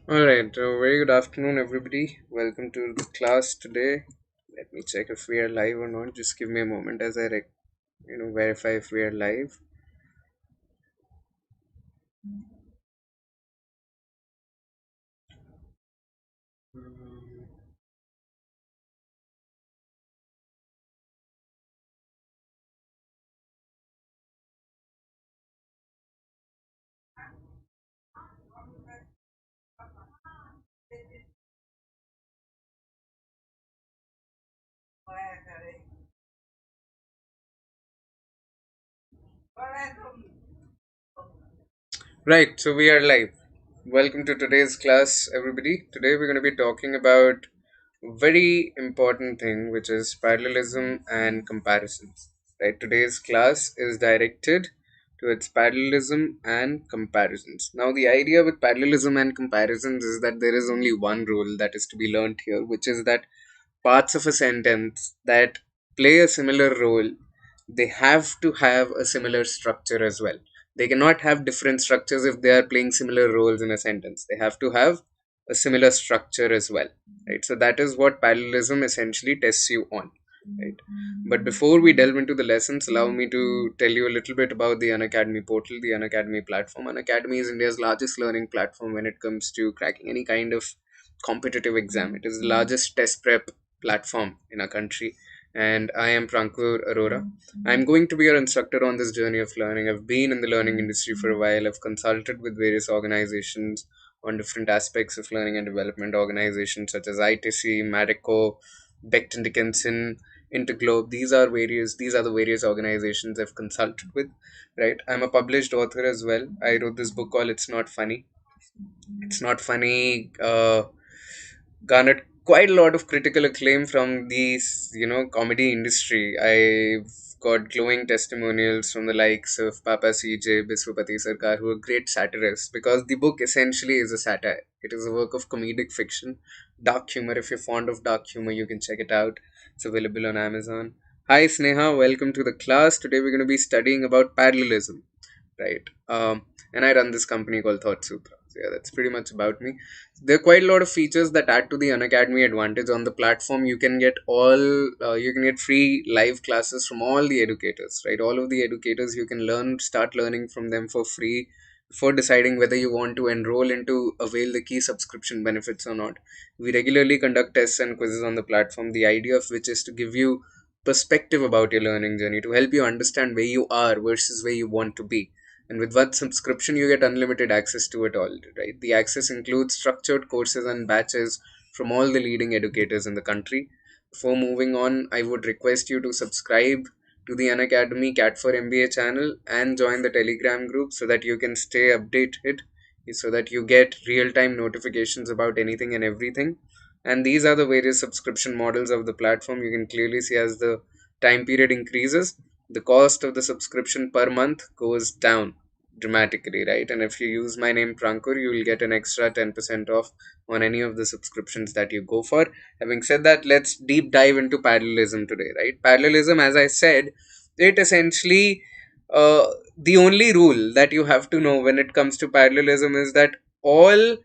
Alright, very good afternoon, everybody. Welcome to the class today. Let me check if we are live or not. Just give me a moment as I, verify if we are live. Right, so we are live. Welcome to today's class, everybody. Today we're going to be talking about a very important thing, which is parallelism and comparisons. Right, today's class is directed towards parallelism and comparisons. Now, the idea with parallelism and comparisons is that there is only one rule that is to be learned here, which is that parts of a sentence that play a similar role, they have to have a similar structure as well. They cannot have different structures if they are playing similar roles in a sentence. They have to have a similar structure as well, right? So that is what parallelism essentially tests you on, right? But before we delve into the lessons, allow me to tell you a little bit about the Unacademy portal, the Unacademy platform. Unacademy is India's largest learning platform when it comes to cracking any kind of competitive exam. It is the largest test prep platform in our country, and I am Prankur Arora. I'm going to be your instructor on this journey of learning. I've been in the learning industry for a while. I've consulted with various organizations on different aspects of learning and development organizations such as ITC, Marico, Becton Dickinson, Interglobe. These are the various organizations I've consulted with. Right. I'm a published author as well. I wrote this book called It's Not Funny. It's Not Funny. Garnered quite a lot of critical acclaim from these, comedy industry. I've got glowing testimonials from the likes of Papa CJ, Biswapati Sarkar, who are great satirists, because the book essentially is a satire. It is a work of comedic fiction, dark humor. If you're fond of dark humor, you can check it out. It's available on Amazon. Hi Sneha, welcome to the class. Today we're going to be studying about parallelism, right? And I run this company called Thought Sutra. So yeah, that's pretty much about me. There are quite a lot of features that add to the Unacademy advantage. On the platform, you can get you can get free live classes from all the educators, right? All of the educators, you can start learning from them for free before deciding whether you want to enroll into avail the key subscription benefits or not. We regularly conduct tests and quizzes on the platform, the idea of which is to give you perspective about your learning journey, to help you understand where you are versus where you want to be. And with one subscription, you get unlimited access to it all, right? The access includes structured courses and batches from all the leading educators in the country. Before moving on, I would request you to subscribe to the Unacademy CAT4MBA channel and join the Telegram group so that you can stay updated, so that you get real time notifications about anything and everything. And these are the various subscription models of the platform. You can clearly see as the time period increases, the cost of the subscription per month goes down dramatically, right? And if you use my name Prankur, you will get an extra 10% off on any of the subscriptions that you go for. Having said that, let's deep dive into parallelism today, right? Parallelism, as I said, it essentially, the only rule that you have to know when it comes to parallelism is that all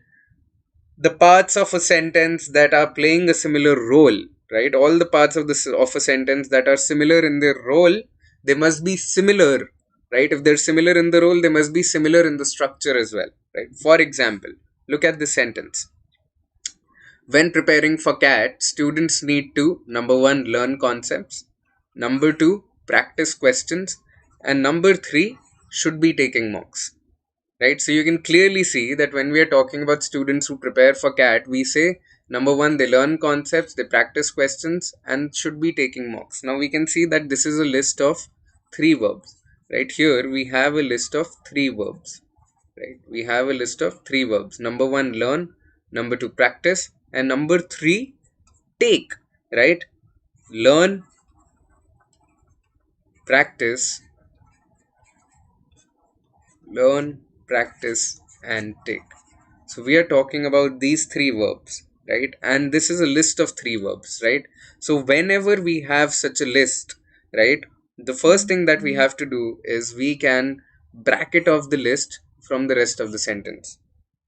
the parts of a sentence that are playing a similar role, right? All the parts of a sentence that are similar in their role, they must be similar, right? If they're similar in the role, they must be similar in the structure as well, right? For example, look at this sentence. When preparing for CAT, students need to, number one, learn concepts, number two, practice questions, and number three, should be taking mocks, right? So you can clearly see that when we are talking about students who prepare for CAT, we say number one, they learn concepts, they practice questions, and should be taking mocks. Now we can see that this is a list of three verbs. Right here, we have a list of three verbs. Right, we have a list of three verbs. Number one, learn. Number two, practice, and number three, take. Right, learn, practice, learn, practice, and take. So we are talking about these three verbs, right? And this is a list of three verbs, right? So whenever we have such a list, right, the first thing that we have to do is we can bracket off the list from the rest of the sentence,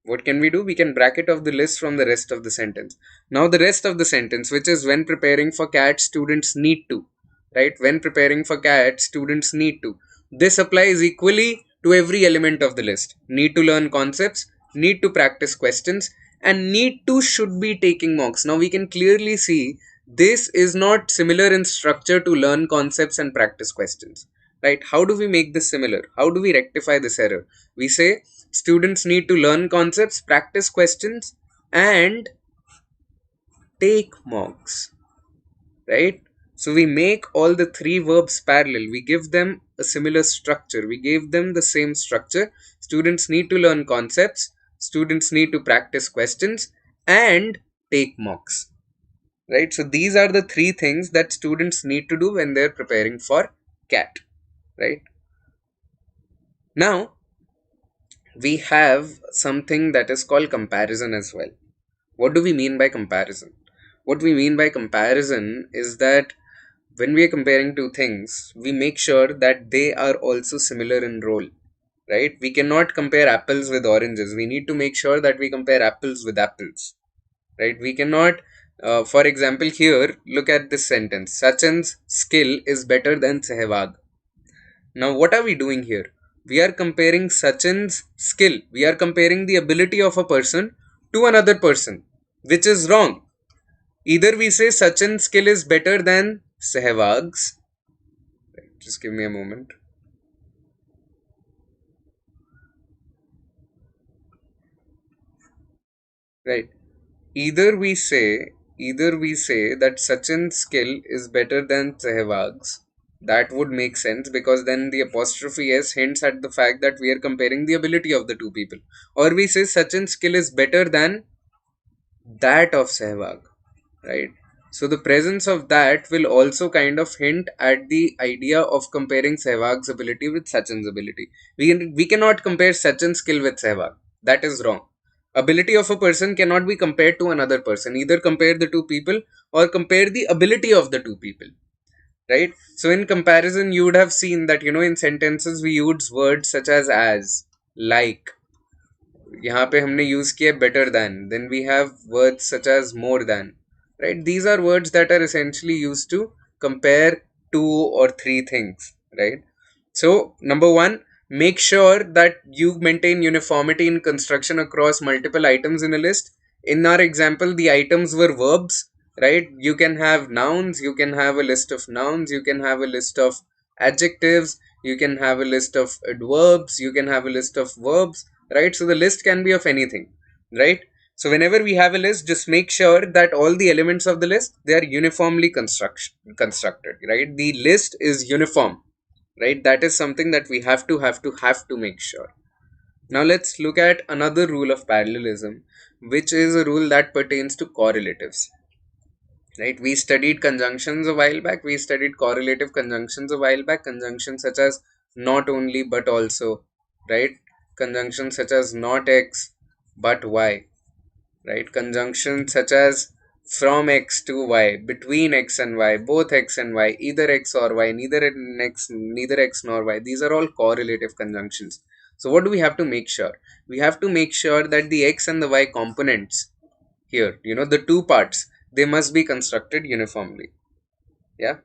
What can we do? We can bracket off the list from the rest of the sentence. Now the rest of the sentence, which is when preparing for CAT, students need to, right? When preparing for CAT, students need to. This applies equally to every element of the list. Need to learn concepts, need to practice questions, and need to should be taking mocks. Now we can clearly see this is not similar in structure to learn concepts and practice questions, right? How do we make this similar? How do we rectify this error? We say students need to learn concepts, practice questions, and take mocks, right? So we make all the three verbs parallel. We give them a similar structure. We gave them the same structure. Students need to learn concepts, students need to practice questions, and take mocks, right? So these are the three things that students need to do when they're preparing for CAT, right? Now we have something that is called comparison as well. What do we mean by comparison? What we mean by comparison is that when we are comparing two things, we make sure that they are also similar in role, right? We cannot compare apples with oranges. We need to make sure that we compare apples with apples, right? We cannot, for example, here, look at this sentence. Sachin's skill is better than Sehwag. Now, what are we doing here? We are comparing Sachin's skill. We are comparing the ability of a person to another person, which is wrong. Either we say Sachin's skill is better than Sehwag's. Just give me a moment. Right. Either we say that Sachin's skill is better than Sehwag's. That would make sense because then the apostrophe s hints at the fact that we are comparing the ability of the two people. Or we say Sachin's skill is better than that of Sehwag, right? So the presence of that will also kind of hint at the idea of comparing Sehwag's ability with Sachin's ability. We cannot compare Sachin's skill with Sehwag. That is wrong. Ability of a person cannot be compared to another person. Either compare the two people or compare the ability of the two people, right? So in comparison, you would have seen that, in sentences we use words such as, like. यहाँ पे हमने use किया better than. Then we have words such as more than, right? These are words that are essentially used to compare two or three things, right? So number one, make sure that you maintain uniformity in construction across multiple items in a list. In our example, the items were verbs, right? You can have nouns, you can have a list of nouns, you can have a list of adjectives, you can have a list of adverbs, you can have a list of verbs, right? So the list can be of anything, right? So whenever we have a list, just make sure that all the elements of the list, they are uniformly constructed, right? The list is uniform, right? That is something that we have to make sure. Now let's look at another rule of parallelism, which is a rule that pertains to correlatives, right? We studied conjunctions a while back. We studied correlative conjunctions a while back. Conjunctions such as not only but also, right? Conjunctions such as not x but y, right? Conjunctions such as from x to y, between x and y, both x and y, either x or y, neither x nor y. These are all correlative conjunctions. So what do we have to make sure? We have to make sure that the x and the y components here, the two parts, they must be constructed uniformly. Yeah.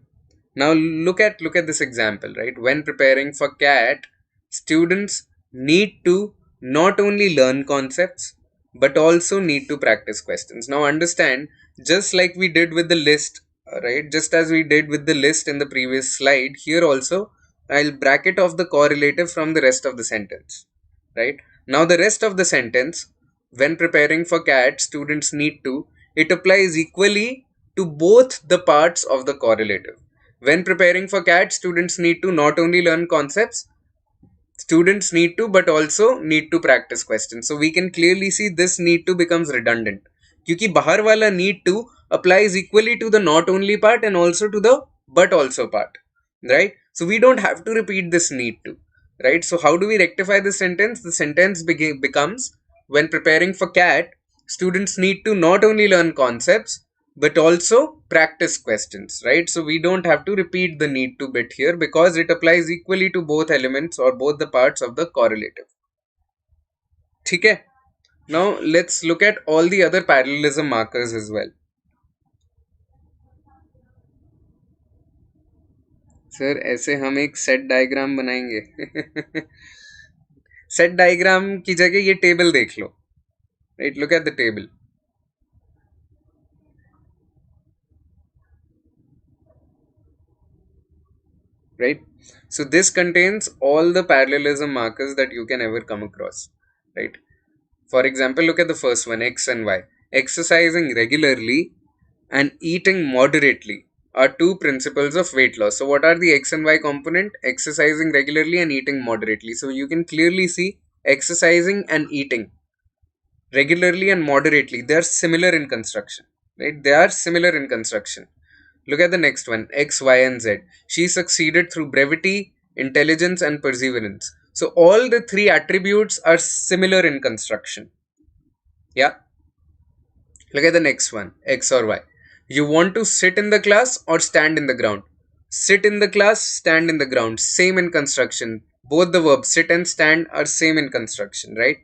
Now look at this example, right? When preparing for CAT, students need to not only learn concepts but also need to practice questions. Now understand, just like we did with the list, right? Just as we did with the list in the previous slide, here also I'll bracket off the correlative from the rest of the sentence, right? Now the rest of the sentence, when preparing for CAT, students need to, it applies equally to both the parts of the correlative. When preparing for CAT, students need to not only learn concepts, students need to, but also need to practice questions. So we can clearly see this need to becomes redundant. क्योंकि बाहर वाला need to applies equally to the not only part and also to the but also part, right? So we don't have to repeat this need to, right? So how do we rectify this sentence? The sentence becomes, when preparing for CAT, students need to not only learn concepts but also practice questions, right? So we don't have to repeat the need to bit here because it applies equally to both elements or both the parts of the correlative. ठीक है? Now let's look at all the other parallelism markers as well. Sir ऐसे हम एक set diagram बनाएंगे. Set diagram की जगह ये table देख लो. Right, look at the table. Right, so this contains all the parallelism markers that you can ever come across. Right, for example, look at the first one, X and Y. Exercising regularly and eating moderately are two principles of weight loss. So what are the X and Y component? Exercising regularly and eating moderately. So you can clearly see exercising and eating regularly and moderately, they are similar in construction. Right, they are similar in construction. Look at the next one, X, Y, and Z. She succeeded through brevity, intelligence, and perseverance. So all the three attributes are similar in construction. Yeah. Look at the next one, X or Y. You want to sit in the class or stand in the ground? Sit in the class, stand in the ground. Same in construction. Both the verbs sit and stand are same in construction, right?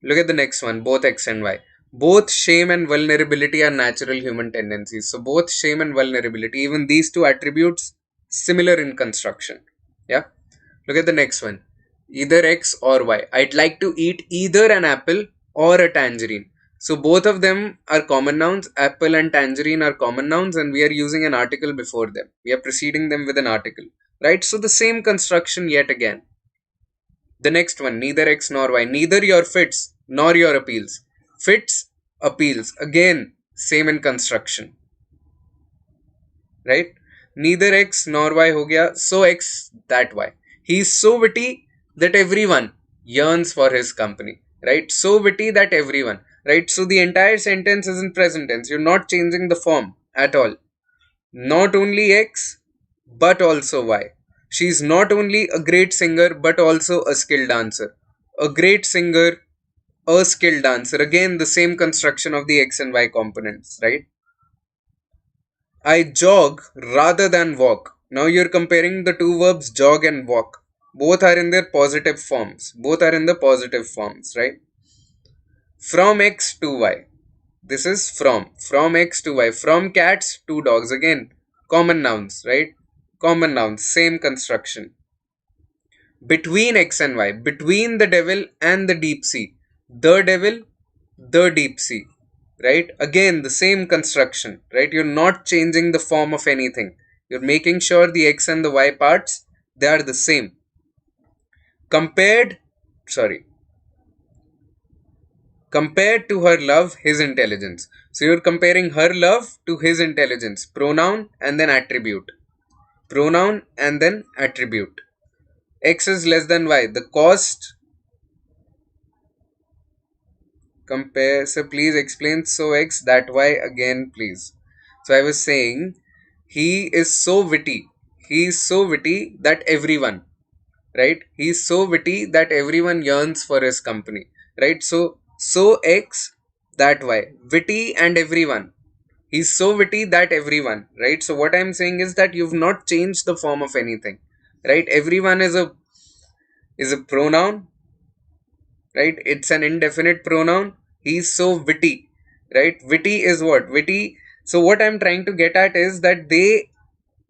Look at the next one, both X and Y. Both shame and vulnerability are natural human tendencies. So both shame and vulnerability, even these two attributes, similar in construction. Yeah. Look at the next one. Either X or Y. I'd like to eat either an apple or a tangerine. So both of them are common nouns. Apple and tangerine are common nouns, and we are using an article before them. We are preceding them with an article. Right? So the same construction yet again. The next one, neither X nor Y. Neither your fits nor your appeals. Fits, appeals. Again, same in construction. Right? Neither X nor Y ho gaya. So X, that Y. He is so witty that everyone yearns for his company. Right? So witty that everyone. Right? So the entire sentence is in present tense. You're not changing the form at all. Not only X, but also Y. She's not only a great singer, but also a skilled dancer. A great singer, a skilled dancer. Again, the same construction of the X and Y components, right? I jog rather than walk. Now you're comparing the two verbs jog and walk. Both are in their positive forms. Both are in the positive forms, right? From X to Y. This is from X to Y. From cats to dogs. Again, common nouns, right? Common nouns, same construction. Between X and Y, between the devil and the deep sea. The devil, the deep sea, right? Again, the same construction, right? You're not changing the form of anything. You're making sure the X and the Y parts, they are the same. Compared to her love, his intelligence. So you're comparing her love to his intelligence. Pronoun and then attribute. Pronoun and then attribute. X is less than Y. The cost. Compare. So please explain. So X, that Y again, please. So I was saying, he is so witty. He is so witty that everyone, right? He is so witty that everyone yearns for his company, right? So X, that Y. Witty and everyone. He's so witty that everyone, right? So what I'm saying is that you've not changed the form of anything, right? Everyone is a pronoun, right? It's an indefinite pronoun. He's so witty, right? Witty is what? Witty. So what I'm trying to get at is that they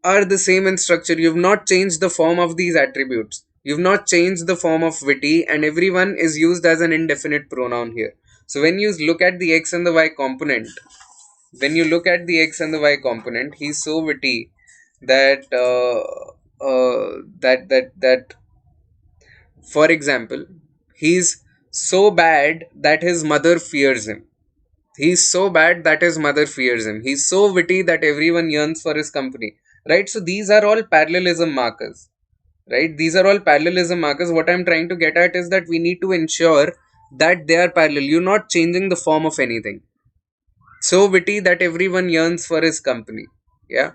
are the same in structure. You've not changed the form of these attributes. You've not changed the form of witty, and everyone is used as an indefinite pronoun here. So when you look at the X and the Y component, he's so witty that that for example, he's so bad that his mother fears him. He's so bad that his mother fears him. He's so witty that everyone yearns for his company. Right? So these are all parallelism markers. Right? These are all parallelism markers. What I'm trying to get at is that we need to ensure that they are parallel. You're not changing the form of anything. So witty that everyone yearns for his company. Yeah.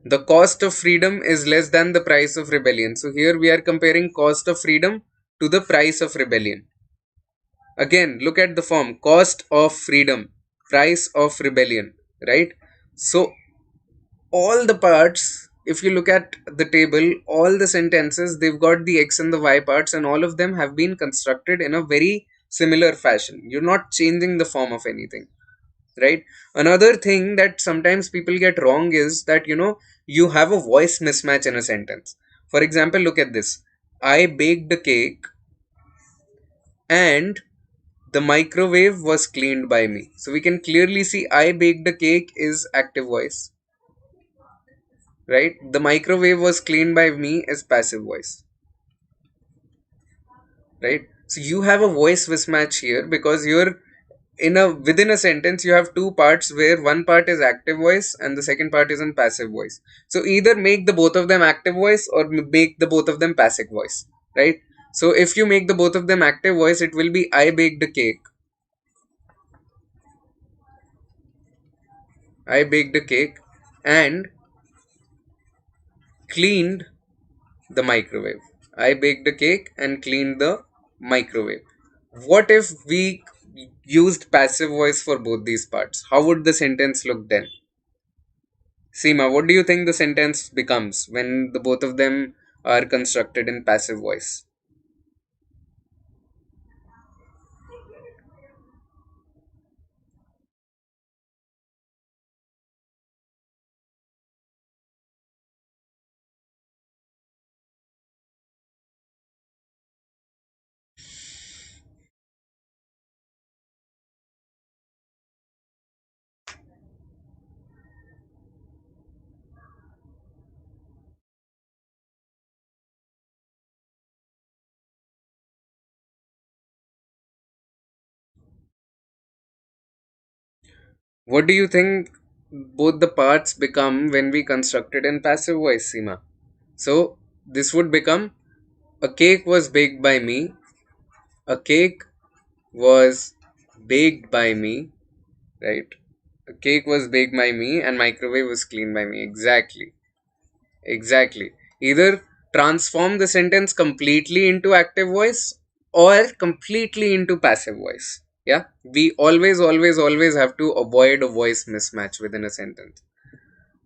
The cost of freedom is less than the price of rebellion. So here we are comparing cost of freedom to the price of rebellion. Again, look at the form, cost of freedom, price of rebellion, right? So all the parts, if you look at the table, all the sentences, they've got the X and the Y parts, and all of them have been constructed in a very similar fashion. You're not changing the form of anything, right? Another thing that sometimes people get wrong is that, you have a voice mismatch in a sentence. For example, look at this. I baked a cake and the microwave was cleaned by me. So we can clearly see I baked a cake is active voice, right? The microwave was cleaned by me is passive voice, right? So you have a voice mismatch here because you're within a sentence you have two parts where one part is active voice and the second part is in passive voice. So either make the both of them active voice or make the both of them passive voice, right? So if you make the both of them active voice, it will be I baked a cake. I baked a cake and cleaned the microwave. I baked a cake and cleaned the microwave. What if we used passive voice for both these parts? How would the sentence look then? Seema, what do you think the sentence becomes when the both of them are constructed in passive voice? What do you think both the parts become when we construct it in passive voice, Seema? So this would become a cake was baked by me, a cake was baked by me, right? A cake was baked by me and microwave was cleaned by me. Exactly. Exactly. Either transform the sentence completely into active voice or completely into passive voice. Yeah. We always have to avoid a voice mismatch within a sentence.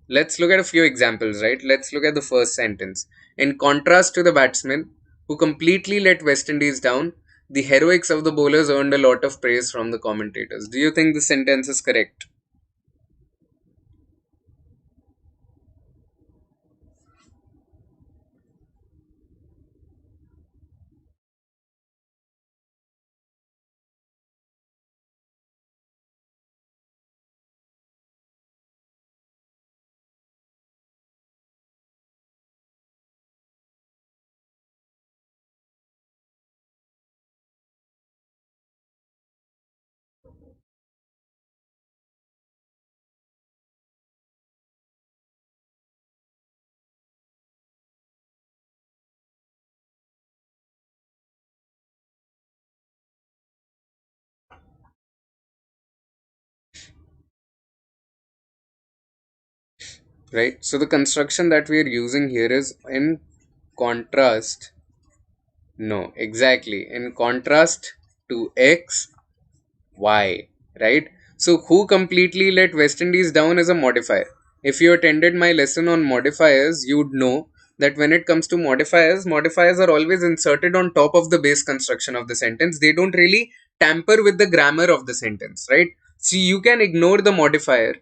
Let's look at a few examples, right? Let's look at the first sentence. In contrast to the batsmen who completely let West Indies down, the heroics of the bowlers earned a lot of praise from the commentators. Do you think the sentence is correct? Right? So the construction that we are using here is in contrast. No, exactly. In contrast to X, Y, right? So who completely let West Indies down is a modifier. If you attended my lesson on modifiers, you would know that when it comes to modifiers, modifiers are always inserted on top of the base construction of the sentence. They don't really tamper with the grammar of the sentence, right? So you can ignore the modifier,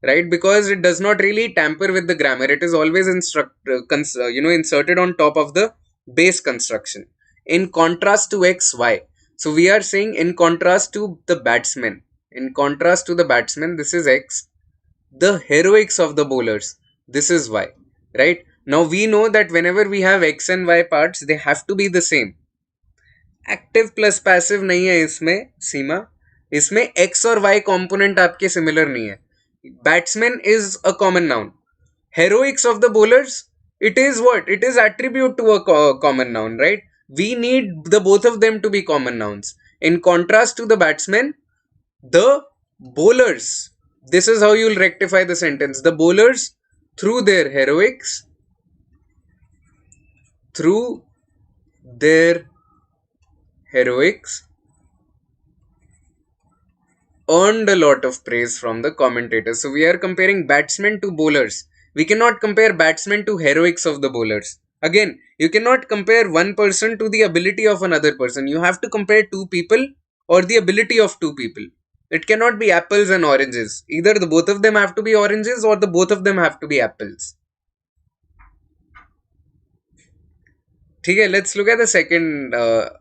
right? Because it does not really tamper with the grammar. It is always inserted on top of the base construction. In contrast to X, Y. So we are saying in contrast to the batsmen. In contrast to the batsmen, this is X. The heroics of the bowlers, this is Y. Right? Now we know that whenever we have X and Y parts, they have to be the same. Active plus passive नहीं है इसमें सीमा. इसमें x और Y component आपके similar नहीं है. Batsman is a common noun. Heroics of the bowlers, it is what? It is attribute to a common noun, right? We need the both of them to be common nouns. In contrast to the batsmen, the bowlers, this is how you'll rectify the sentence. The bowlers, through their heroics, through their heroics, earned a lot of praise from the commentators. So we are comparing batsmen to bowlers. We cannot compare batsmen to heroics of the bowlers. Again, you cannot compare one person to the ability of another person. You have to compare two people or the ability of two people. It cannot be apples and oranges. Either the both of them have to be oranges or the both of them have to be apples. Okay, let's look at the second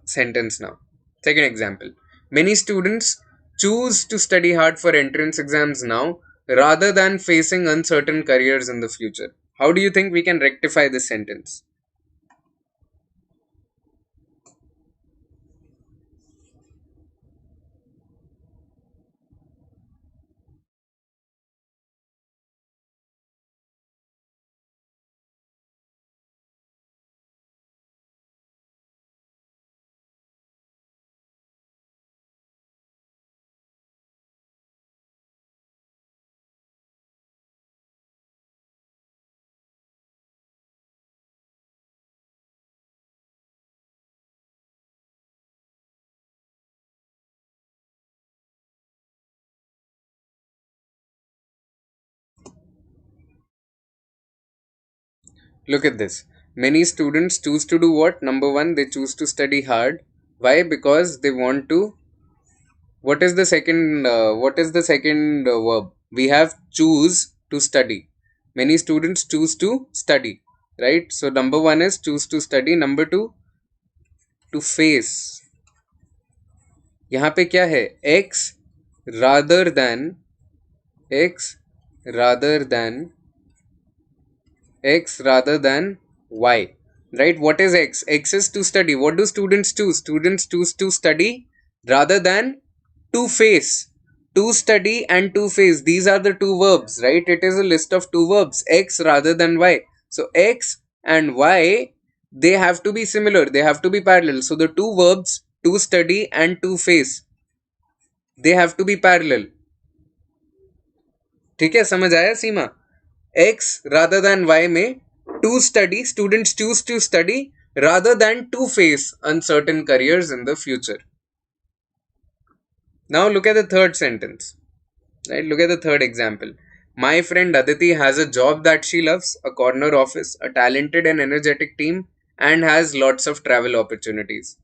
sentence now. Second example. Many students choose to study hard for entrance exams now rather than facing uncertain careers in the future. How do you think we can rectify this sentence? Look at this. Many students choose to do what? Number one, they choose to study hard. Why? Because they want to. What is the second? What is the second verb? We have choose to study. Many students choose to study, right? So number one is choose to study. Number two, to face. यहाँ पे क्या है? rather than x rather than x rather than y, right? What is x is to study. What do students choose? Students choose to study rather than to face. To study and to face, these are the two verbs, right? It is a list of two verbs, x rather than y. So x and y, they have to be similar, they have to be parallel. So the two verbs to study and to face, they have to be parallel. ठीक है, समझ आया सीमा? X rather than Y में to study, students choose to study rather than to face uncertain careers in the future. Now look at the third sentence. Right? Look at the third example. My friend Aditi has a job that she loves, a corner office, a talented and energetic team, and has lots of travel opportunities.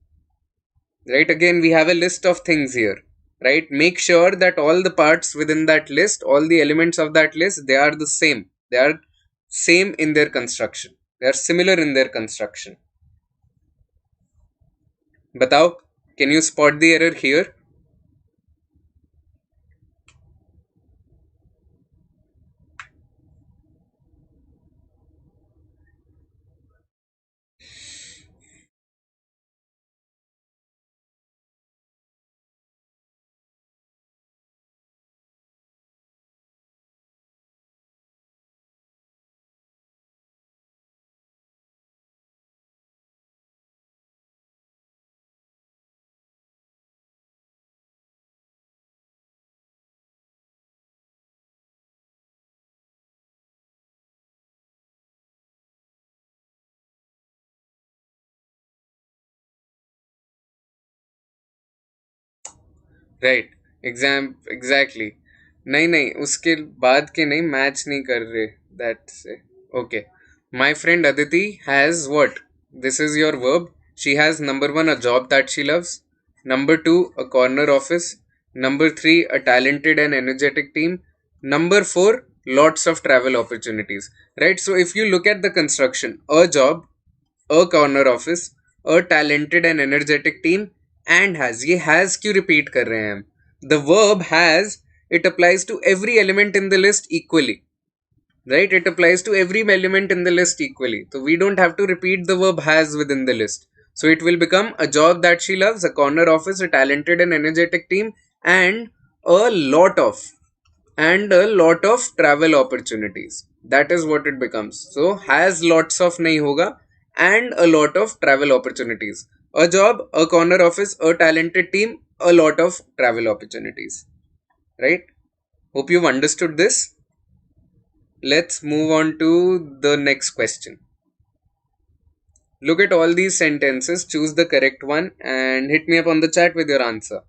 Right? Again, we have a list of things here. Right? Make sure that all the parts within that list, all the elements of that list, they are the same. They are same in their construction. They are similar in their construction. Batao, can you spot the error here? Right exactly नहीं नहीं उसके बाद के नहीं match नहीं कर रहे that से okay my friend Aditi has what this is your verb she has number one a job that she loves number two a corner office number three a talented and energetic team number four lots of travel opportunities, right? So if you look at the construction, a job, a corner office, a talented and energetic team, and has, ये has क्यों repeat कर रहे हैं हम? The verb has, it applies to every element in the list equally, right? It applies to every element in the list equally, so we don't have to repeat the verb has within the list. So it will become a job that she loves, a corner office, a talented and energetic team, and a lot of travel opportunities. That is what it becomes. So has lots of nahi hoga, and a lot of travel opportunities. A job, a corner office, a talented team, a lot of travel opportunities. Right? Hope you've understood this. Let's move on to the next question. Look at all these sentences, choose the correct one, and hit me up on the chat with your answer.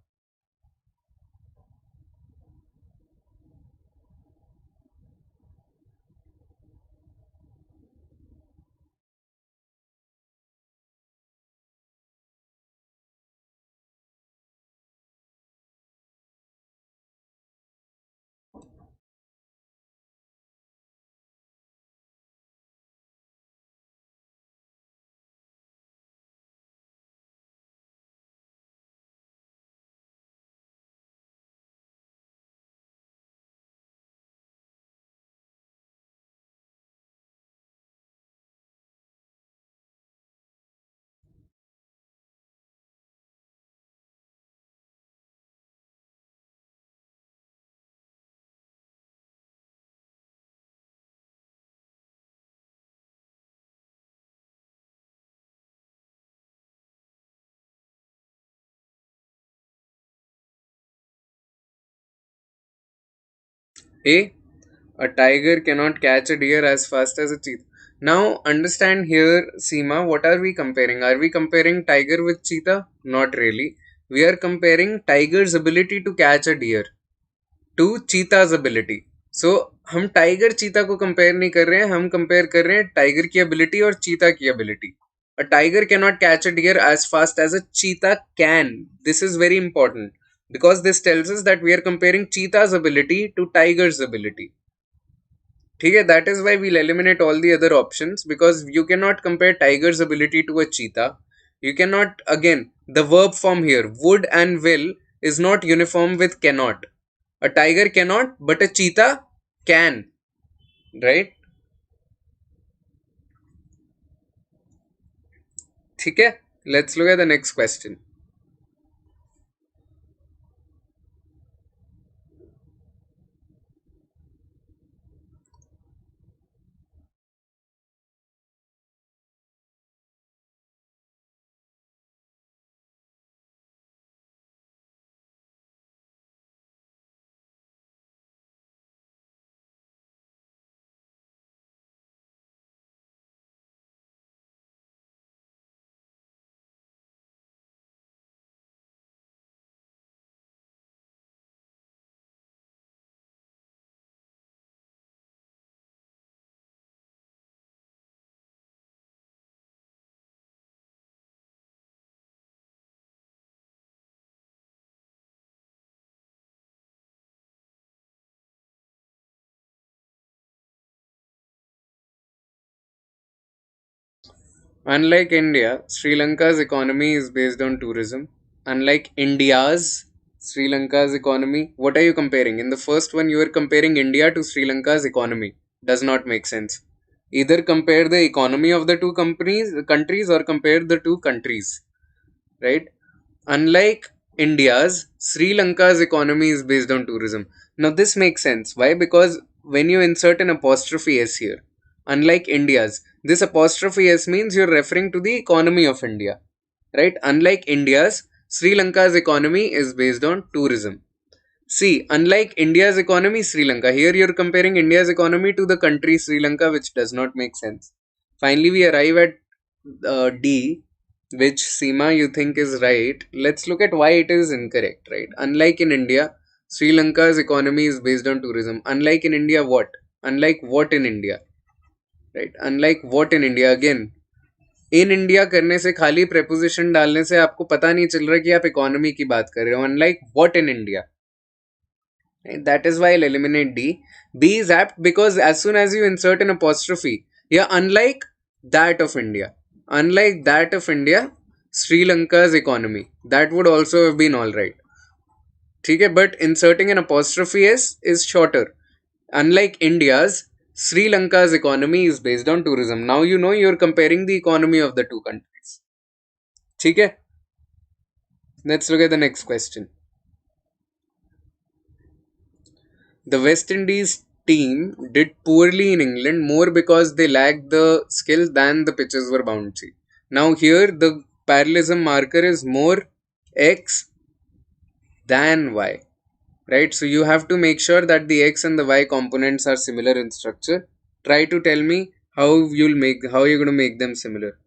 A. A tiger cannot catch a deer as fast as a cheetah. Now, understand here, Seema, what are we comparing? Are we comparing tiger with cheetah? Not really. We are comparing tiger's ability to catch a deer to cheetah's ability. So हम tiger चीता को compare नहीं कर रहे हैं, हम compare कर रहे हैं टाइगर की एबिलिटी और चीता की ability. A tiger cannot catch a deer as fast as a cheetah can. This is very important because this tells us that we are comparing cheetah's ability to tiger's ability. ठीक है, that is why we'll eliminate all the other options because you cannot compare tiger's ability to a cheetah. You cannot, again, the verb form here, would and will, is not uniform with cannot. A tiger cannot, but a cheetah can, right? ठीक है, let's look at the next question. Unlike India, Sri Lanka's economy is based on tourism. Unlike India's, Sri Lanka's economy, what are you comparing? In the first one, you are comparing India to Sri Lanka's economy. Does not make sense. Either compare the economy of the two countries, or compare the two countries, right? Unlike India's, Sri Lanka's economy is based on tourism. Now, this makes sense. Why? Because when you insert an apostrophe S here, unlike India's, this apostrophe S means you're referring to the economy of India, right? Unlike India's, Sri Lanka's economy is based on tourism. See, unlike India's economy, Sri Lanka, here you're comparing India's economy to the country Sri Lanka, which does not make sense. Finally, we arrive at D, which Seema you think is right. Let's look at why it is incorrect, right? Unlike in India, Sri Lanka's economy is based on tourism. Unlike in India, what? Unlike what in India, right? Unlike what in India, again, in India करने से, खाली preposition डालने से आपको पता नहीं चल रहा कि आप इकोनॉमी की बात कर रहे हो. Unlike what in India. Right? That is why I'll eliminate D. B is apt because as soon as you insert an apostrophe, yeah, unlike that of India, Sri Lanka's economy, that would also have been alright. Okay, but inserting an apostrophe S is shorter. Unlike India's, Sri Lanka's economy is based on tourism. Now you know you're comparing the economy of the two countries. Okay, let's look at the next question. The West Indies team did poorly in England more because they lacked the skill than the pitches were bouncy. Now, here the parallelism marker is more X than Y, right? So, you have to make sure that the X and the Y components are similar in structure. Try to tell me how you're going to make them similar.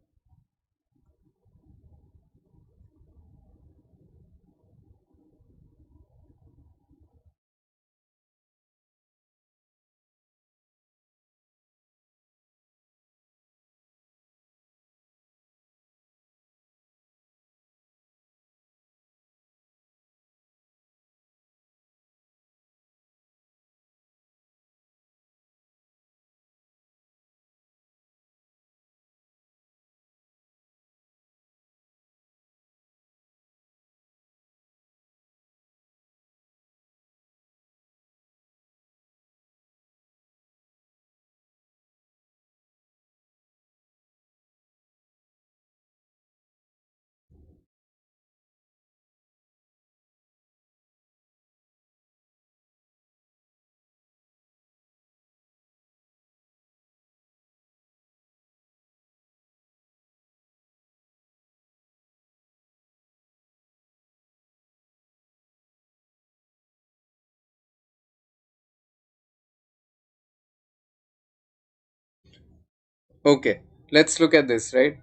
Okay, let's look at this, right?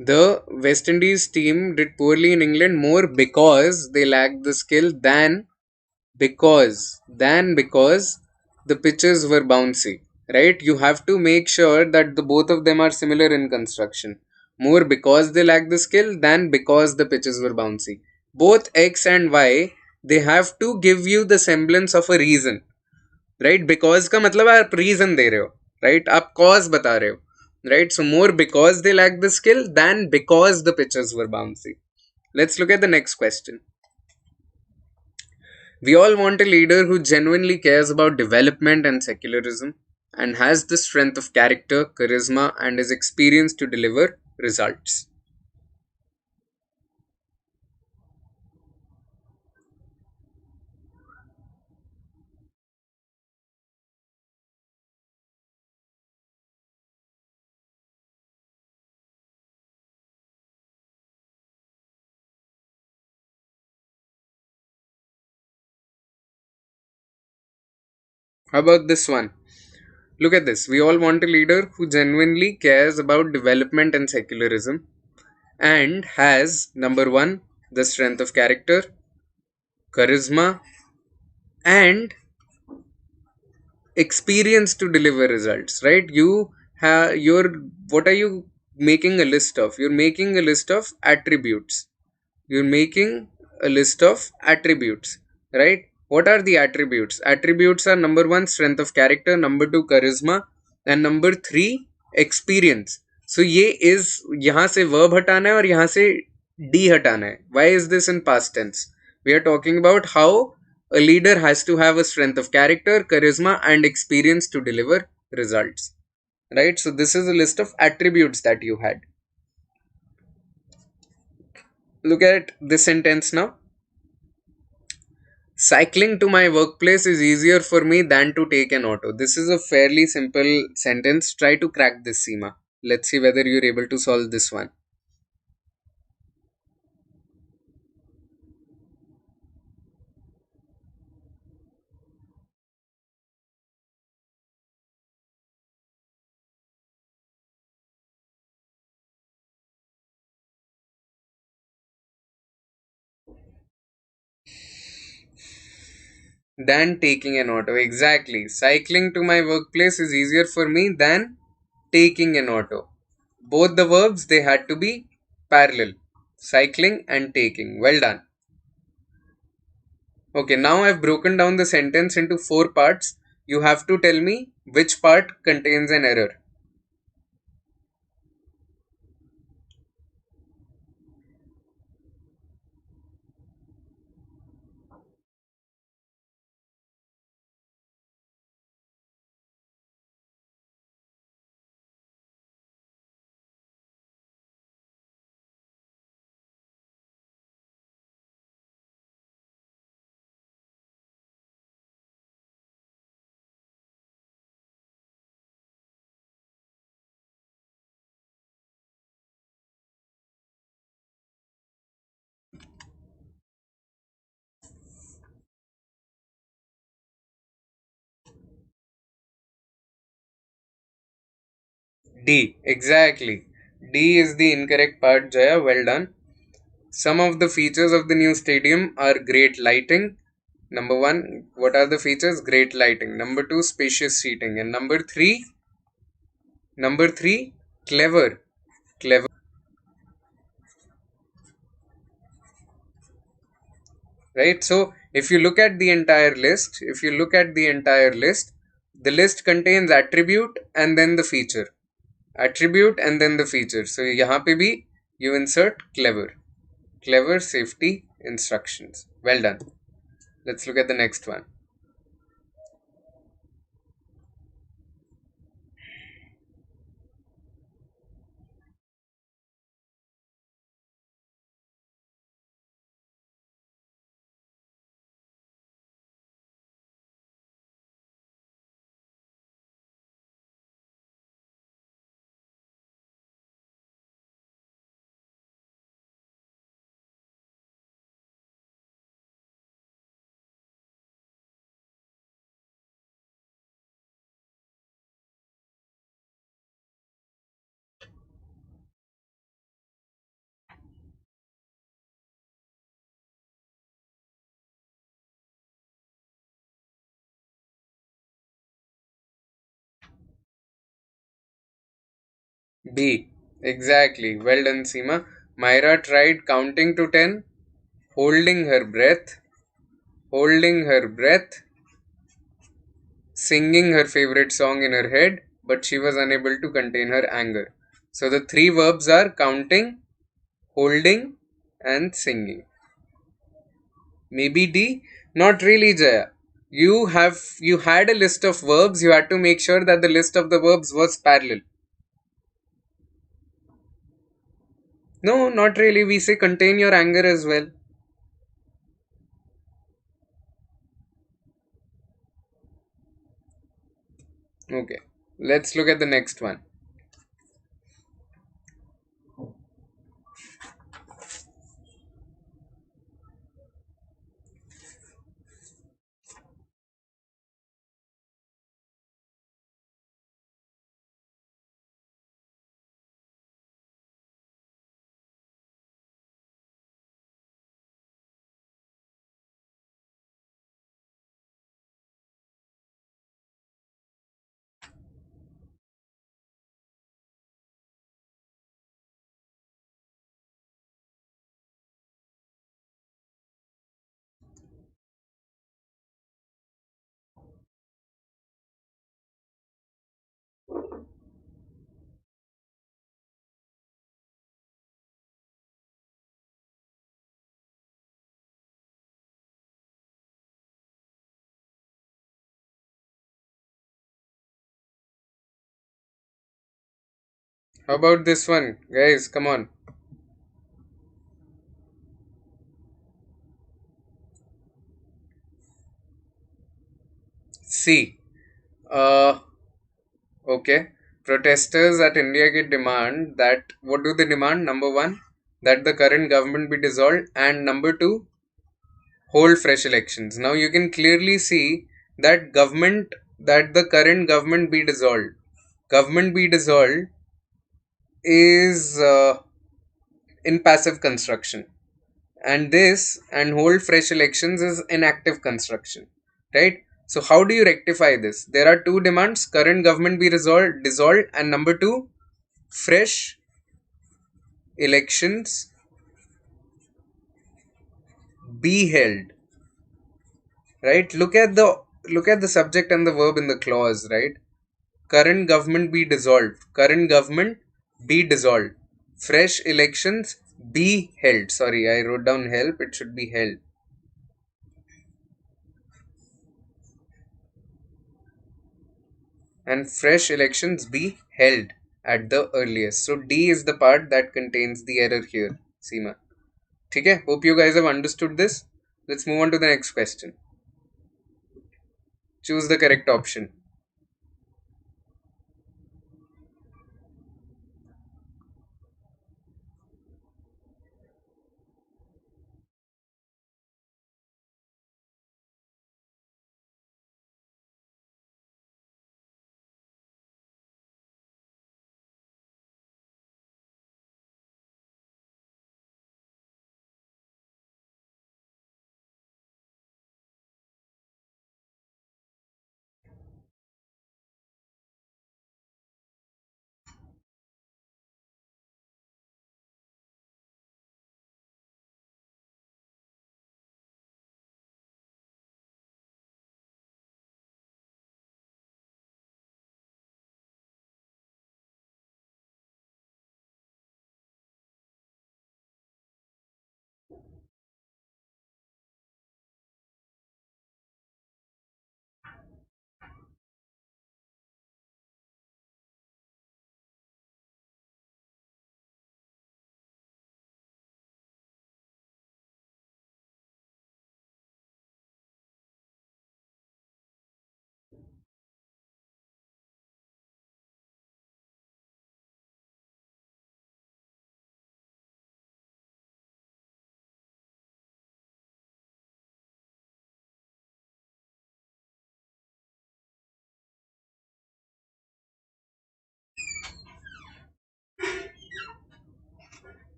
The West Indies team did poorly in England more because they lacked the skill than because the pitches were bouncy, right? You have to make sure that the both of them are similar in construction. More because they lack the skill than because the pitches were bouncy. Both X and Y, they have to give you the semblance of a reason, right because का मतलब आप reason दे रहे हो right आप cause बता रहे हो right so more because they lack the skill then because the pitches were bouncy let's look at the next question we all want a leader who genuinely cares about development and secularism and has the strength of character charisma and is experienced to deliver results. How about this one? Look at this. We all want a leader who genuinely cares about development and secularism and has number one, the strength of character, charisma, and experience to deliver results, right? You have your what are you making a list of? You're making a list of attributes. You're making a list of attributes, right? What are the attributes? Attributes are number one, strength of character, number two, charisma, and number three, experience. So ये is यहाँ से verb हटाना है और यहाँ से D हटाना है. Why is this in past tense? We are talking about how a leader has to have a strength of character, charisma, and experience to deliver results. Right? So this is a list of attributes that you had. Look at this sentence now. Cycling to my workplace is easier for me than to take an auto. This is a fairly simple sentence. Try to crack this, Seema. Let's see whether you're able to solve this one. Than taking an auto. Exactly. Cycling to my workplace is easier for me than taking an auto. Both the verbs, they had to be parallel. Cycling and taking. Well done. Okay, now I've broken down the sentence into four parts. You have to tell me which part contains an error. D. Exactly. D is the incorrect part, Jaya. Well done. Some of the features of the new stadium are great lighting. Number one, what are the features? Great lighting. Number two, spacious seating. And number three, clever. Clever. Right? So if you look at the entire list, the list contains attribute and then the feature. Attribute and then the feature. So यहाँ पे भी you insert clever. Clever safety instructions. Well done. Let's look at the next one. B. Exactly. Well done, Seema. Myra tried counting to 10, holding her breath, holding her breath, singing her favorite song in her head, but she was unable to contain her anger. So the three verbs are counting, holding, and singing. Maybe D? Not really, Jaya. You had a list of verbs, you had to make sure that the list of the verbs was parallel. No, not really. We say contain your anger as well. Okay. Let's look at the next one. How about this one? Guys, come on. C. Uh, okay. Protesters at India Gate demand that, what do they demand? Number one, that the current government be dissolved, and number two, hold fresh elections. Now you can clearly see that the current government be dissolved. Government be dissolved is in passive construction, and this and hold fresh elections is in active construction, right? So how do you rectify this? There are two demands: current government be dissolved, and number two, fresh elections be held, right? Look at the subject and the verb in the clause, right? Current government be dissolved, current government be dissolved, fresh elections be held. Sorry, I wrote down help, it should be held. And fresh elections be held at the earliest. So D is the part that contains the error here, Seema. Okay, hope you guys have understood this. Let's move on to the next question. Choose the correct option.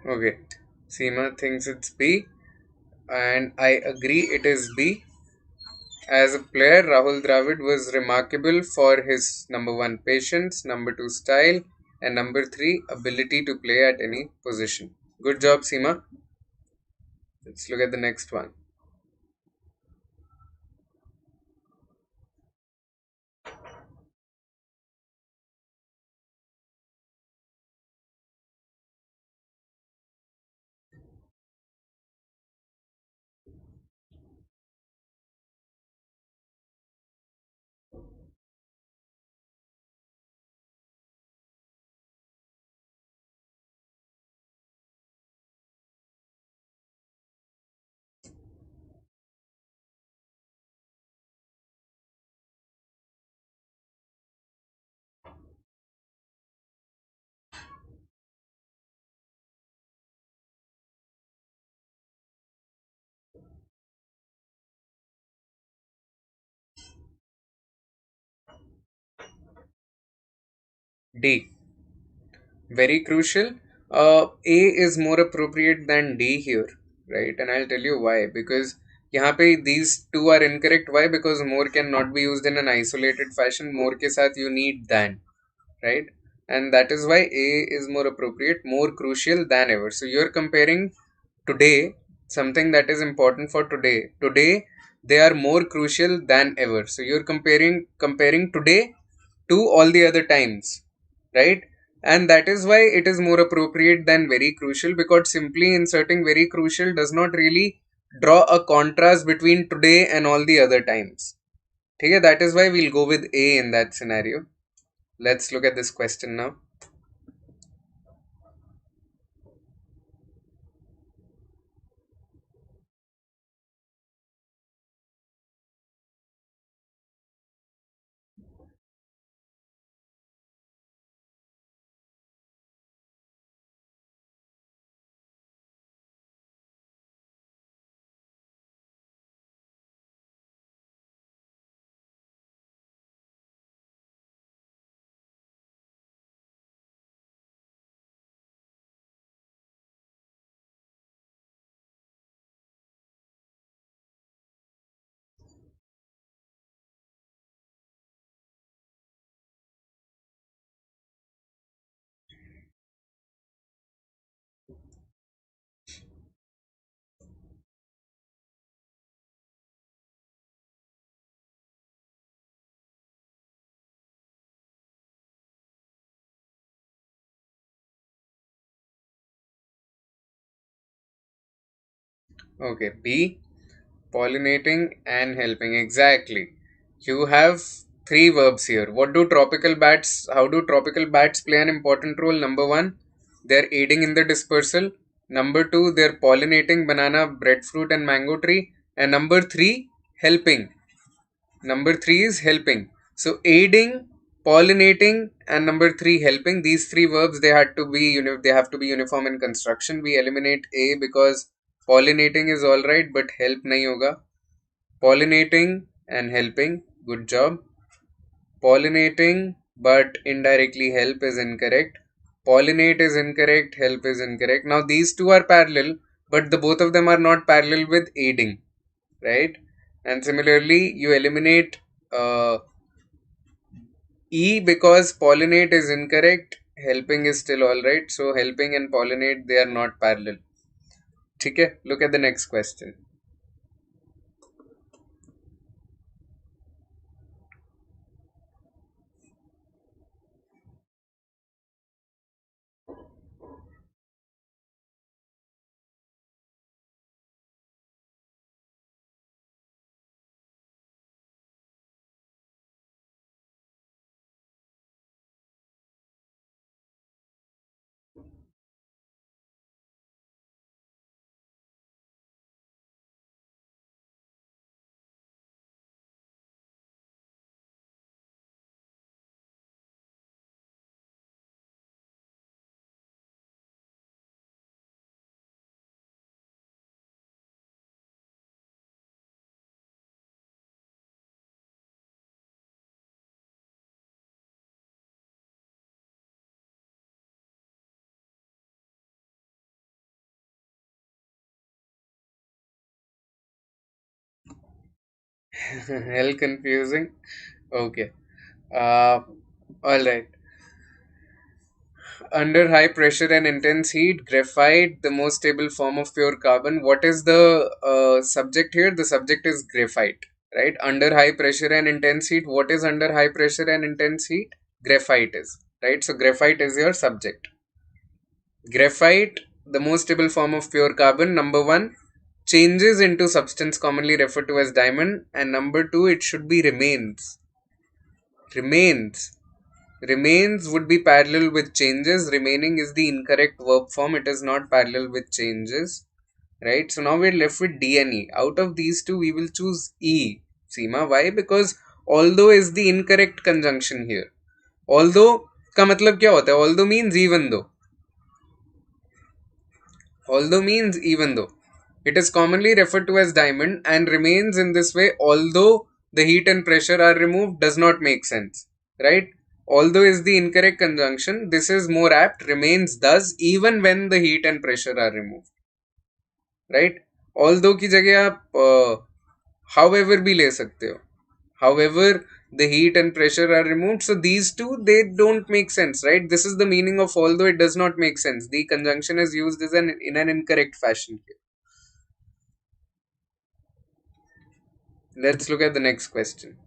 Okay, Seema thinks it's B. And I agree, it is B. As a player, Rahul Dravid was remarkable for his number one, patience, number two, style, and number three, ability to play at any position. Good job, Seema. Let's look at the next one. D. Very crucial. A is more appropriate than D here, right? And I'll tell you why. Because यहाँ पे these two are incorrect. Why? Because more cannot be used in an isolated fashion. More के साथ you need than, right? And that is why A is more appropriate, more crucial than ever. So you're comparing today, something that is important for today. Today they are more crucial than ever. So you're comparing today to all the other times, right? And that is why it is more appropriate than very crucial, because simply inserting very crucial does not really draw a contrast between today and all the other times. Okay, that is why we'll go with A in that scenario. Let's look at this question now. Okay, B, pollinating and helping. Exactly. You have three verbs here. How do tropical bats play an important role? Number one, they're aiding in the dispersal. Number two, they're pollinating banana, breadfruit, and mango tree. And number three, helping. Number three is helping. So aiding, pollinating, and number three helping. These three verbs, they have to be uniform in construction. We eliminate A because pollinating is all right, but help nahi hoga. Pollinating and helping. Good job. Pollinating but indirectly help is incorrect. Pollinate is incorrect. Help is incorrect. Now these two are parallel, but the both of them are not parallel with aiding, right? And similarly, you eliminate E because pollinate is incorrect, helping is still alright. So helping and pollinate, they are not parallel. Okay, look at the next question. Hell confusing. Okay. Uh, all right. Under high pressure and intense heat, graphite, the most stable form of pure carbon. What is the subject here? The subject is graphite, right? Under high pressure and intense heat. What is under high pressure and intense heat? Graphite is, right? So graphite is your subject. Graphite, the most stable form of pure carbon. Number one, changes into substance commonly referred to as diamond. And number two, it should be remains. Remains. Remains would be parallel with changes. Remaining is the incorrect verb form. It is not parallel with changes. Right? So now we're left with D and E. Out of these two, we will choose E. Seema. Why? Because although is the incorrect conjunction here. Although का मतलब क्या होता है? Although means even though. Although means even though. It is commonly referred to as diamond and remains in this way although the heat and pressure are removed does not make sense. Right? Although is the incorrect conjunction. This is more apt. Remains does even when the heat and pressure are removed. Right? Although की जगह आप however भी ले सकते हो. However, the heat and pressure are removed. So these two, they don't make sense, right? This is the meaning of although it does not make sense. The conjunction is used as in an incorrect fashion here. Let's look at the next question.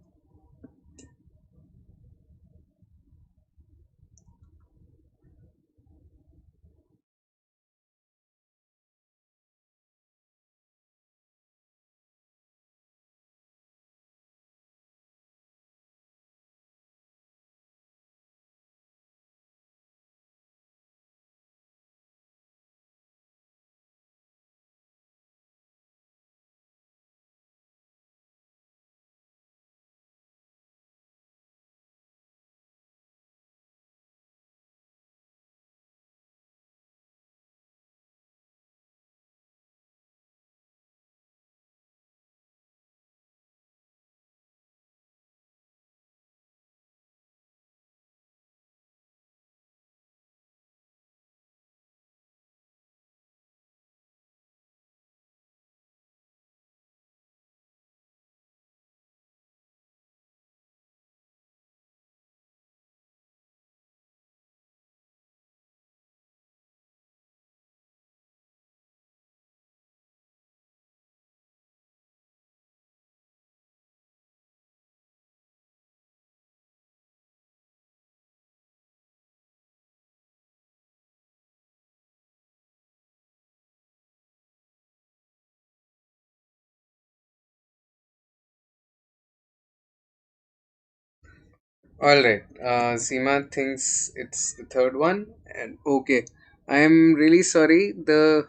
All right. Seema thinks it's the third one, and okay. I am really sorry. The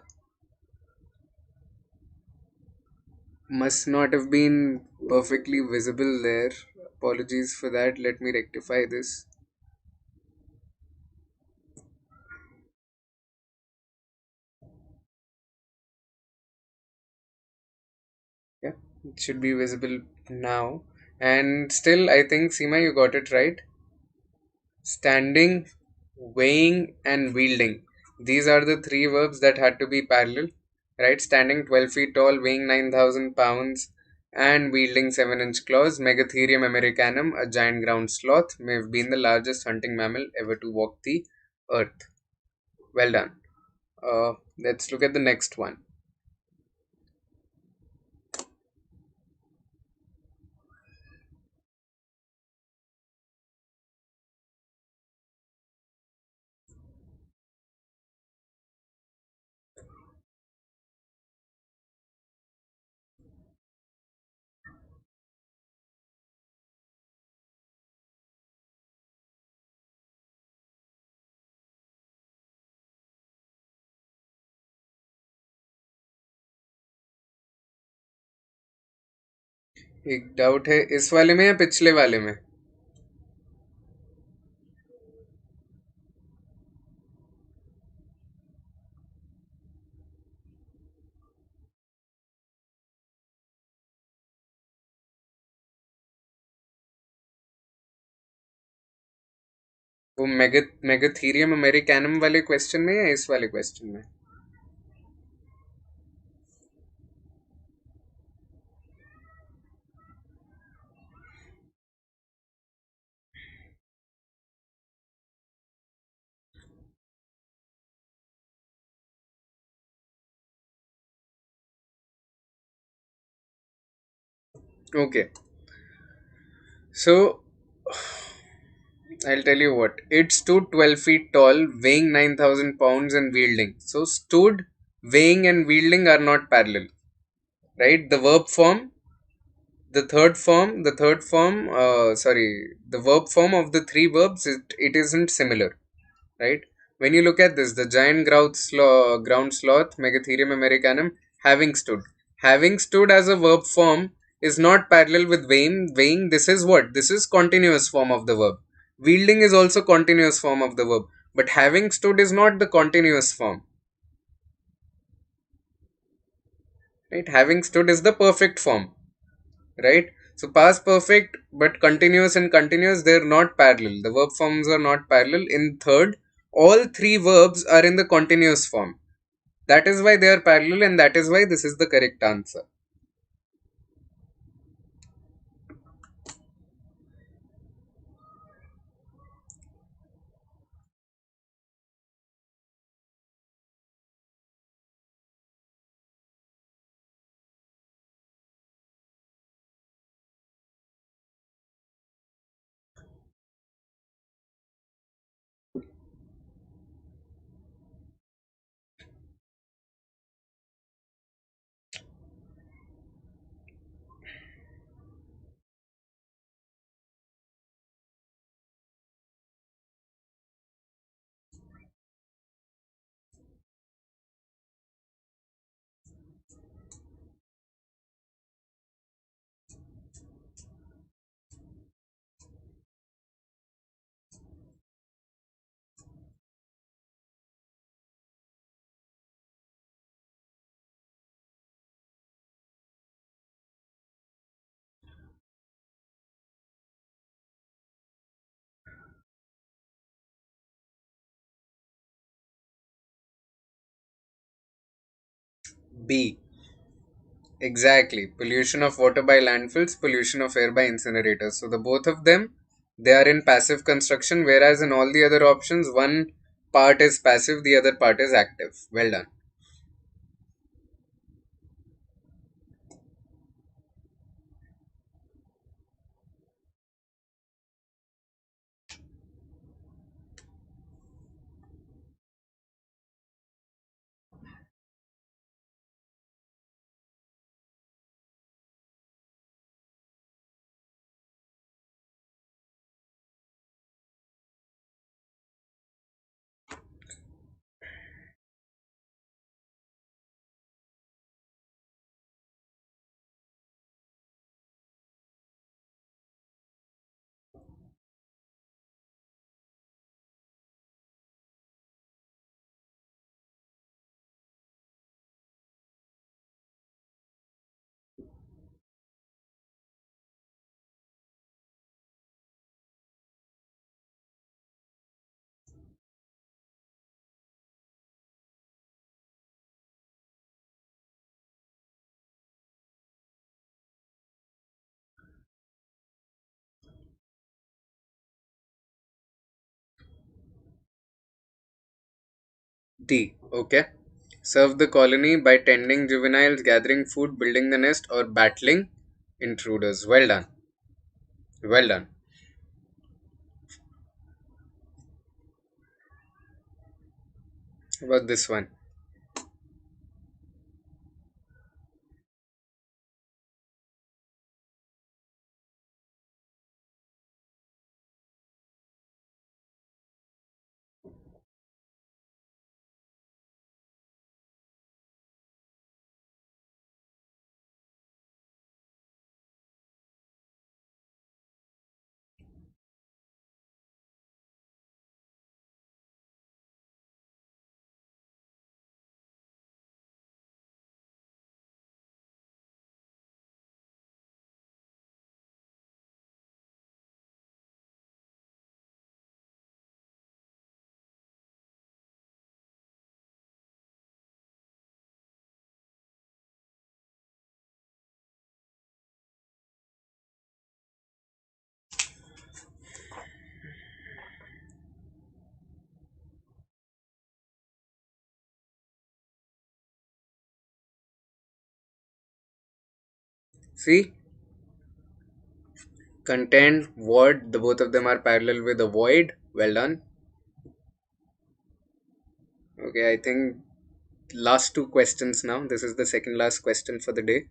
must not have been perfectly visible there. Apologies for that. Let me rectify this. Yeah, it should be visible now. And still, I think Seema, you got it right. Standing, weighing, and wielding. These are the three verbs that had to be parallel. Right? Standing 12 feet tall, weighing 9,000 pounds, and wielding 7-inch claws. Megatherium americanum, a giant ground sloth, may have been the largest hunting mammal ever to walk the earth. Well done. Let's look at the next one. एक doubt है इस वाले में या पिछले वाले में वो मेगाथीरियम अमेरिकैनम वाले क्वेश्चन में या इस वाले क्वेश्चन में Okay, so I'll tell you what. It stood 12 feet tall, weighing 9,000 pounds and wielding. So, stood, weighing, and wielding are not parallel, right? The verb form, the verb form of the three verbs, it isn't similar, right? When you look at this, the giant ground sloth, Megatherium americanum, having stood. Having stood as a verb form is not parallel with weighing. Weighing, this is what? This is continuous form of the verb. Wielding is also continuous form of the verb. But having stood is not the continuous form, right? Having stood is the perfect form, right? So past perfect but continuous and continuous, they're not parallel. The verb forms are not parallel. In third, all three verbs are in the continuous form. That is why they are parallel, and that is why this is the correct answer. B. Exactly. Pollution of water by landfills, pollution of air by incinerators. So the both of them, they are in passive construction, whereas in all the other options, one part is passive, the other part is active. Well done. D. Okay. Serve the colony by tending juveniles, gathering food, building the nest, or battling intruders. Well done. Well done. How about this one? See? Content, what? The both of them are parallel with a void. Well done. Okay, I think last two questions now. This is the second last question for the day.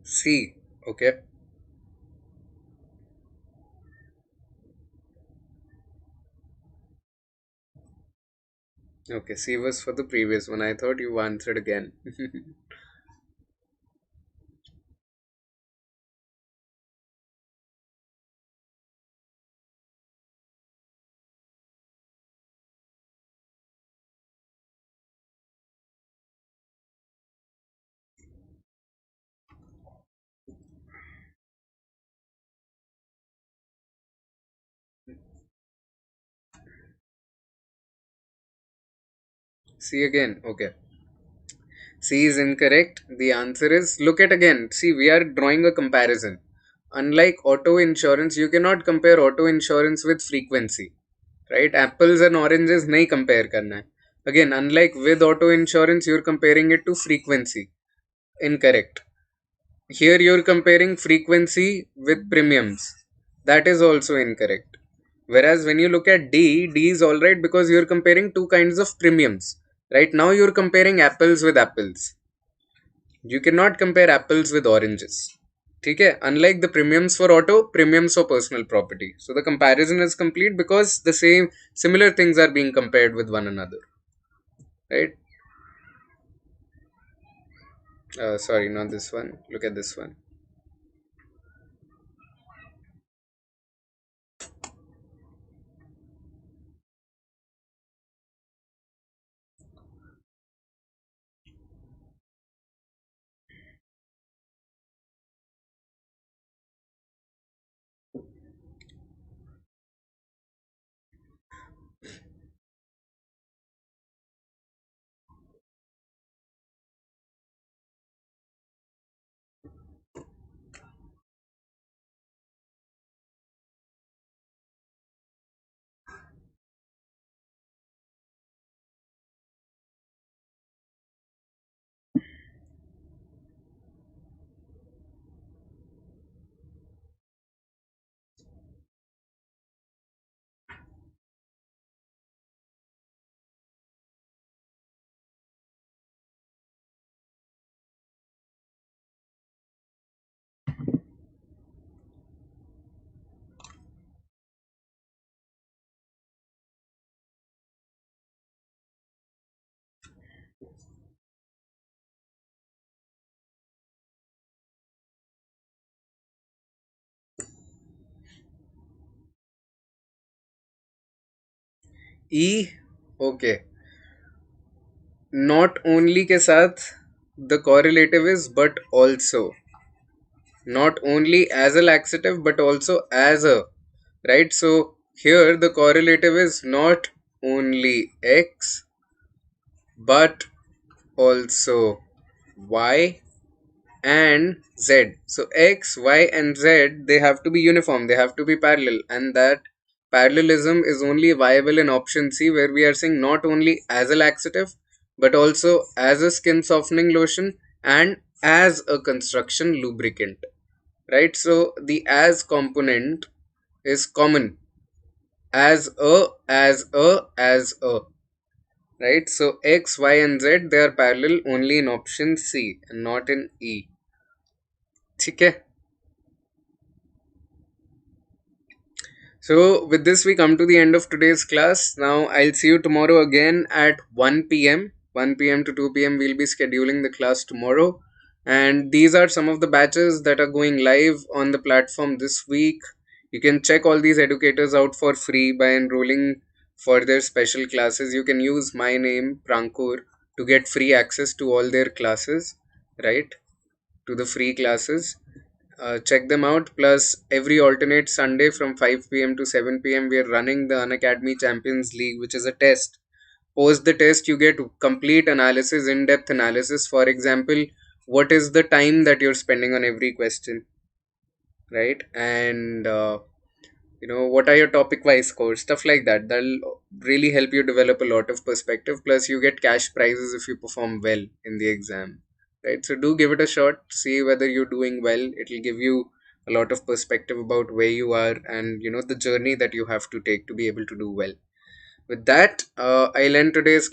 C. Okay. Okay, C was for the previous one. I thought you answered again. C again. Okay. C is incorrect. The answer is, look at again. See, we are drawing a comparison. Unlike auto insurance, you cannot compare auto insurance with frequency. Right? Apples and oranges nahi compare karna hai. Again, unlike with auto insurance, you're comparing it to frequency. Incorrect. Here you're comparing frequency with premiums. That is also incorrect. Whereas when you look at D, D is alright because you're comparing two kinds of premiums. Right now you're comparing apples with apples. You cannot compare apples with oranges. Okay? Unlike the premiums for auto, premiums for personal property. So the comparison is complete because the same similar things are being compared with one another. Right? Sorry, not this one. Look at this one. E, okay. Not only के साथ the correlative is but also. Not only as a laxative but also as a. Right? So here the correlative is not only X but also Y and Z. So X, Y, and Z, they have to be uniform, they have to be parallel, and that parallelism is only viable in option C, where we are saying not only as a laxative but also as a skin softening lotion and as a construction lubricant. Right? So the as component is common as a. Right? So X, Y, and Z, they are parallel only in option C and not in E. ठीक है. So, with this, we come to the end of today's class. Now, I'll see you tomorrow again at 1 p.m. 1 p.m. to 2 p.m. We'll be scheduling the class tomorrow. And these are some of the batches that are going live on the platform this week. You can check all these educators out for free by enrolling for their special classes. You can use my name, Prankur, to get free access to all their classes, right? To the free classes. Check them out. Plus, every alternate Sunday from 5 p.m. to 7 p.m., we are running the Unacademy Champions League, which is a test. Post the test, you get complete analysis, in depth analysis. For example, what is the time that you're spending on every question, right? And what are your topic wise scores, stuff like that. That'll really help you develop a lot of perspective. Plus, you get cash prizes if you perform well in the exam, right? So do give it a shot, see whether you're doing well. It'll give you a lot of perspective about where you are, and the journey that you have to take to be able to do well. With that, I'll end today's